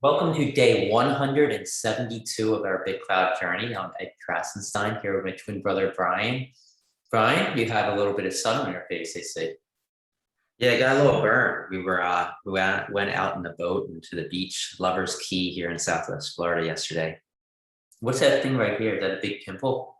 Welcome to day 172 of our BitClout journey. I'm Ed Krasenstein here with my twin brother, Brian. Brian, you have a little bit of sun on your face, I see. Yeah, I got a little burn. We went out in the boat into the beach, Lover's Key here in Southwest Florida yesterday. What's that thing right here? Is that a big pimple?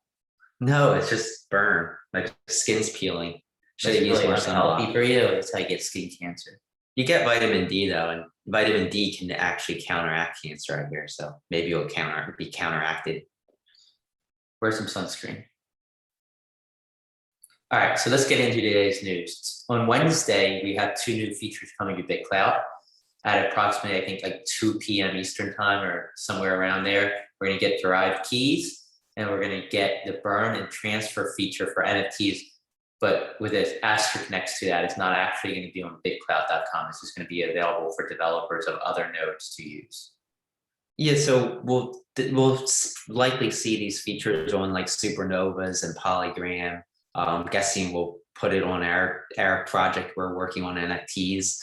No, it's just burn. My skin's peeling. Should That's have used really more unhealthy sunblock. for you. That's how you get skin cancer. You get vitamin D though, and vitamin D can actually counteract cancer out here. So maybe it'll be counteracted. Wear some sunscreen. All right, so let's get into today's news. On Wednesday, we have two new features coming to BitClout at approximately, I think, like 2 p.m. Eastern time or somewhere around there. We're going to get derived keys, and we're going to get the burn and transfer feature for NFTs. But with an asterisk next to that, it's not actually going to be on BitClout.com. It's just going to be available for developers of other nodes to use. Yeah, so we'll likely see these features on like supernovas and polygram. I'm guessing we'll put it on our project. We're working on NFTs.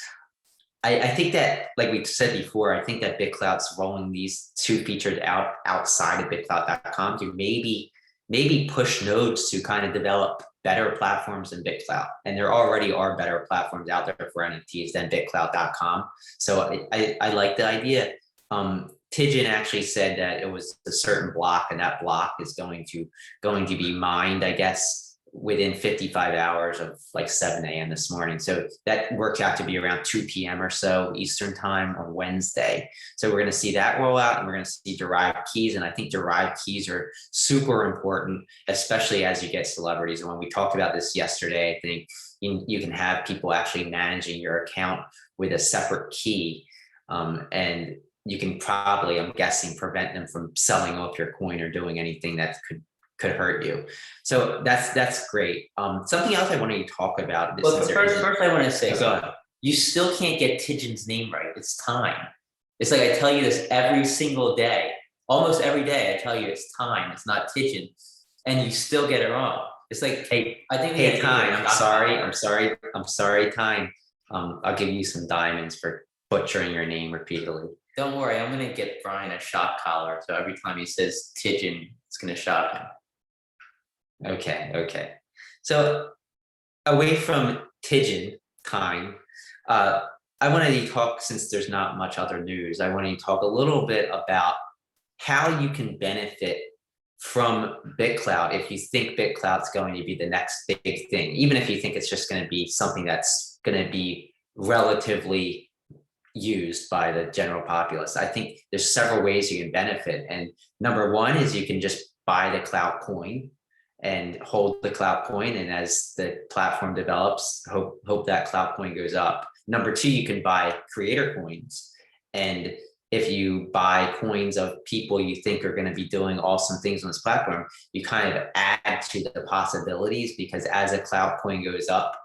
I think that, like we said before, I think that BitClout's rolling these two features outside of BitClout.com to maybe push nodes to kind of develop better platforms than BitClout. And there already are better platforms out there for NFTs than BitClout.com. So I like the idea. Tidjin actually said that it was a certain block, and that block is going to be mined, I guess, within 55 hours of like 7 a.m. this morning. So that works out to be around 2 p.m. or so Eastern time on Wednesday. So we're going to see that roll out, and we're going to see derived keys. And I think derived keys are super important, especially as you get celebrities. And when we talked about this yesterday, I think you can have people actually managing your account with a separate key. And you can probably, I'm guessing, prevent them from selling off your coin or doing anything that could hurt you. So that's great. Something else I wanted to talk about. Well, first I want to say, so you still can't get Tidjin's name right. It's time. It's like I tell you this every single day. Almost every day I tell you it's time. It's not Tidjin. And you still get it wrong. It's like, I think, hey, time. I'm sorry, time. I'll give you some diamonds for butchering your name repeatedly. Don't worry, I'm gonna get Brian a shock collar. So every time he says Tidjin, it's gonna shock him. Okay. So away from Tidjin time, I wanted to talk, since there's not much other news, I wanted to talk a little bit about how you can benefit from BitClout if you think BitClout's going to be the next big thing, even if you think it's just going to be something that's going to be relatively used by the general populace. I think there's several ways you can benefit. And number one is you can just buy the Clout coin and hold the Clout coin, and as the platform develops, hope that Clout coin goes up. Number two, you can buy creator coins, and if you buy coins of people you think are going to be doing awesome things on this platform, you kind of add to the possibilities, because as a Clout coin goes up,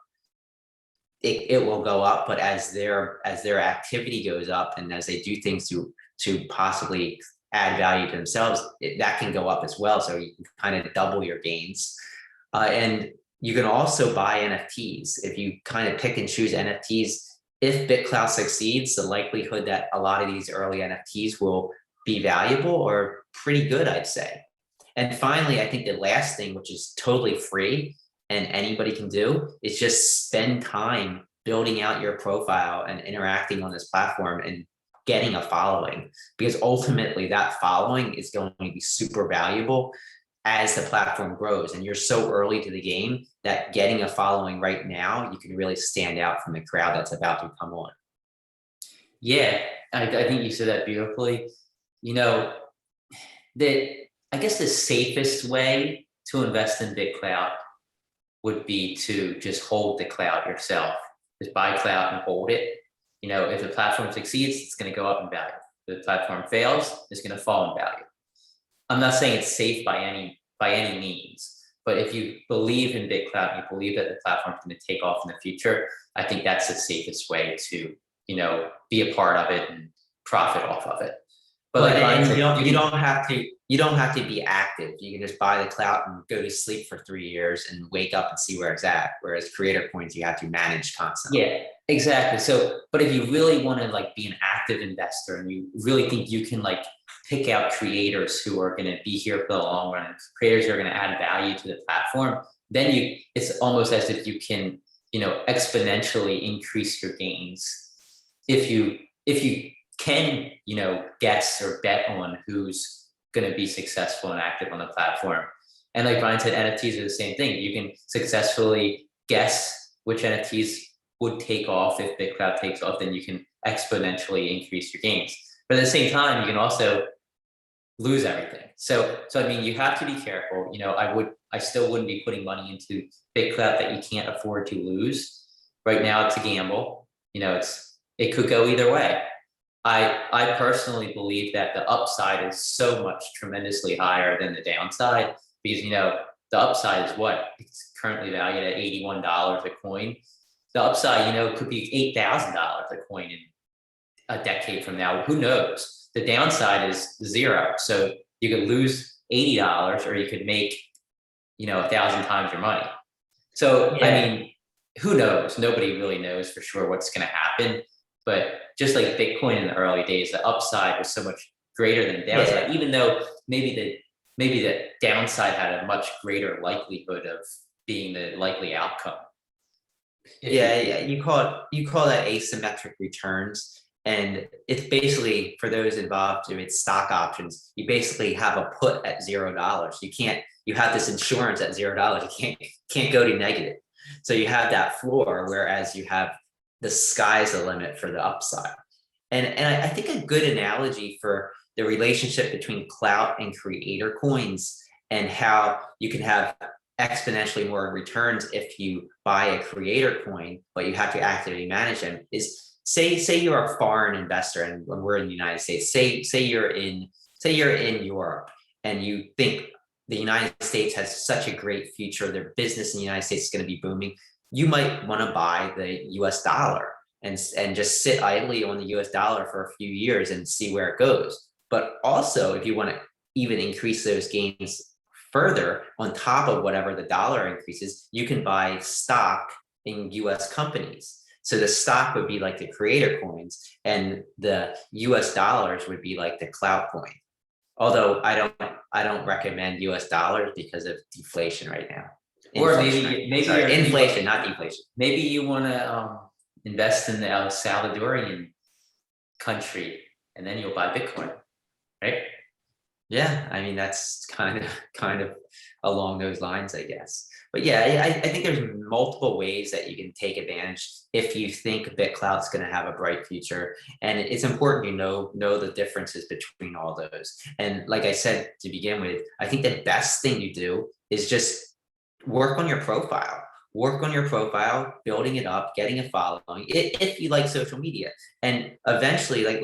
it will go up, but as their activity goes up and as they do things to possibly add value to themselves, that can go up as well. So you can kind of double your gains. And you can also buy NFTs. If you kind of pick and choose NFTs, if BitClout succeeds, the likelihood that a lot of these early NFTs will be valuable are pretty good, I'd say. And finally, I think the last thing, which is totally free and anybody can do, is just spend time building out your profile and interacting on this platform and getting a following, because ultimately that following is going to be super valuable as the platform grows. And you're so early to the game that getting a following right now, you can really stand out from the crowd that's about to come on. Yeah, I think you said that beautifully. You know, I guess the safest way to invest in BitClout would be to just hold the cloud yourself. Just buy cloud and hold it. You know, if the platform succeeds, it's going to go up in value. If the platform fails, it's going to fall in value. I'm not saying it's safe by any means, but if you believe in BitClout and you believe that the platform is going to take off in the future, I think that's the safest way to, you know, be a part of it and profit off of it. But you don't have to be active. You can just buy the clout and go to sleep for 3 years and wake up and see where it's at. Whereas creator coins, you have to manage constantly. Yeah, Exactly. So, but if you really want to like be an active investor and you really think you can like pick out creators who are going to be here for the long run, creators who are going to add value to the platform, then it's almost as if you can, exponentially increase your gains if you can, guess or bet on who's going to be successful and active on the platform. And like Brian said, NFTs are the same thing. You can successfully guess which NFTs would take off. If BitClout takes off, then you can exponentially increase your gains. But at the same time, you can also lose everything. So I mean, you have to be careful. I still wouldn't be putting money into BitClout that you can't afford to lose. Right now, it's a gamble. It could go either way. I personally believe that the upside is so much tremendously higher than the downside because the upside is what it's currently valued at $81 a coin. The upside, could be $8,000 a coin in a decade from now. Who knows? The downside is zero. So you could lose $80 or you could make, 1,000 times your money. So, Yeah. I mean, who knows? Nobody really knows for sure what's going to happen. But just like Bitcoin in the early days, the upside was so much greater than the downside, even though maybe the downside had a much greater likelihood of being the likely outcome. Yeah, you call that asymmetric returns, and it's basically for those involved with stock options. You basically have a put at $0. You have this insurance at $0. You can't go to negative. So you have that floor, whereas you have the sky's the limit for the upside. And I think a good analogy for the relationship between clout and creator coins and how you can have exponentially more returns if you buy a creator coin, but you have to actively manage them is say you're a foreign investor and we're in the United States, say you're in Europe and you think the United States has such a great future, their business in the United States is going to be booming. You might want to buy the US dollar and just sit idly on the US dollar for a few years and see where it goes. But also, if you want to even increase those gains further on top of whatever the dollar increases, you can buy stock in US companies. So the stock would be like the creator coins and the US dollars would be like the clout coin. Although I don't recommend US dollars because of deflation right now. Or Inflation, not deflation. Maybe you want to invest in the El Salvadorian country, and then you'll buy Bitcoin, right? Yeah, I mean that's kind of along those lines, I guess. But yeah, I think there's multiple ways that you can take advantage if you think BitClout's going to have a bright future, and it's important you know the differences between all those. And like I said to begin with, I think the best thing you do is just work on your profile. Work on your profile, building it up, getting a following. If you like social media, and eventually, like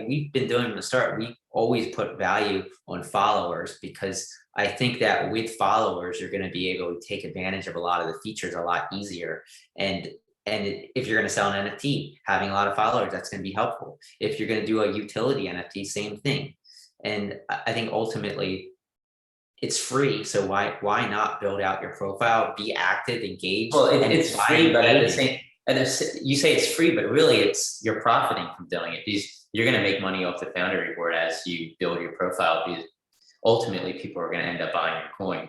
we've been doing from the start, we always put value on followers because I think that with followers, you're going to be able to take advantage of a lot of the features a lot easier. And if you're going to sell an NFT, having a lot of followers, that's going to be helpful. If you're going to do a utility NFT, same thing. And I think ultimately, it's free, so why not build out your profile, be active, engaged? Well, it's free, but at the same, you say it's free, but really you're profiting from doing it because you're going to make money off the founder reward as you build your profile because ultimately people are going to end up buying your coin.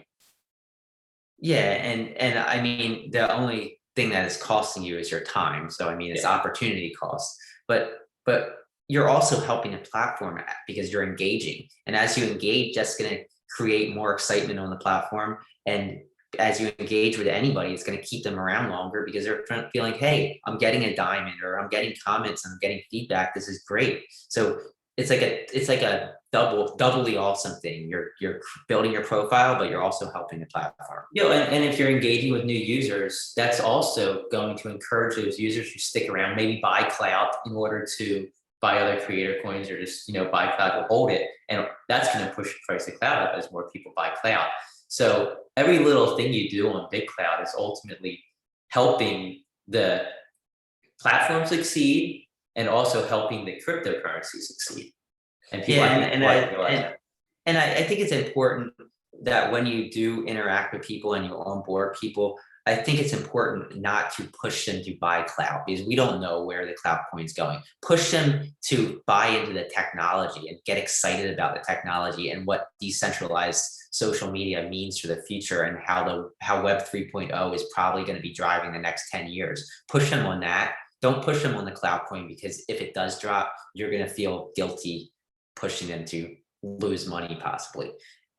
Yeah, and I mean the only thing that is costing you is your time. So I mean it's opportunity cost, but you're also helping the platform because you're engaging, and as you engage, that's going to create more excitement on the platform. And as you engage with anybody, it's going to keep them around longer because they're feeling, hey, I'm getting a diamond, or I'm getting comments, I'm getting feedback. This is great. So it's like a doubly awesome thing. You're building your profile, but you're also helping the platform. And if you're engaging with new users, that's also going to encourage those users to stick around, maybe buy Clout in order to buy other creator coins, or just buy Clout or hold it, and that's going to push the price of Clout up as more people buy Clout. So every little thing you do on BitClout is ultimately helping the platform succeed and also helping the cryptocurrency succeed. And people, I think it's important that when you do interact with people and you onboard people, I think it's important not to push them to buy clout because we don't know where the clout coin's going. Push them to buy into the technology and get excited about the technology and what decentralized social media means for the future and how Web 3.0 is probably going to be driving the next 10 years. Push them on that. Don't push them on the clout coin because if it does drop, you're going to feel guilty pushing them to lose money possibly.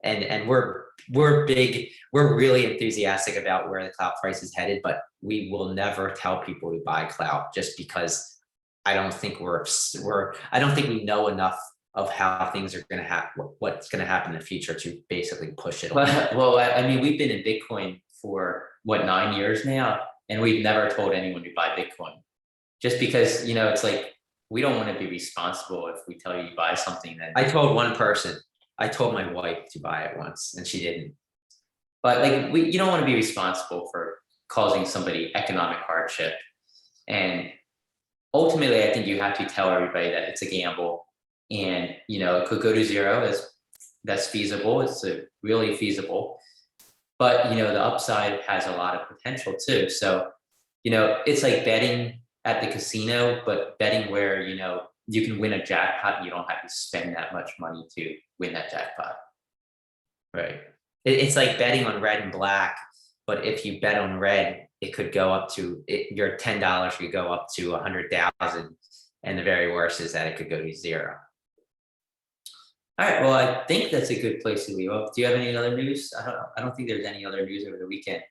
And we're really enthusiastic about where the clout price is headed, but we will never tell people to buy clout just because I don't think I don't think we know enough of how things are going to happen, what's going to happen in the future to basically push it. Well, I mean, we've been in Bitcoin for what, 9 years now, and we've never told anyone to buy Bitcoin, just because, you know, it's like we don't want to be responsible if we tell you to buy something. Then I told one person. I told my wife to buy it once, and she didn't. But like you don't want to be responsible for causing somebody economic hardship, and ultimately, I think you have to tell everybody that it's a gamble, and you know it could go to zero. That's feasible. It's really feasible, but you know the upside has a lot of potential too. So you know it's like betting at the casino, but betting where you know you can win a jackpot and you don't have to spend that much money to win that jackpot. Right. It's like betting on red and black, but if you bet on red, it could go up to your $10 could go up to 100,000, and the very worst is that it could go to zero. All right. Well, I think that's a good place to leave off. Do you have any other news? I don't think there's any other news over the weekend.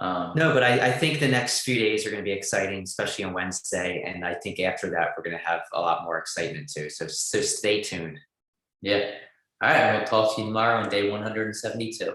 No, but I think the next few days are going to be exciting, especially on Wednesday. And I think after that, we're going to have a lot more excitement too. So stay tuned. Yeah. All right. We'll talk to you tomorrow on day 172.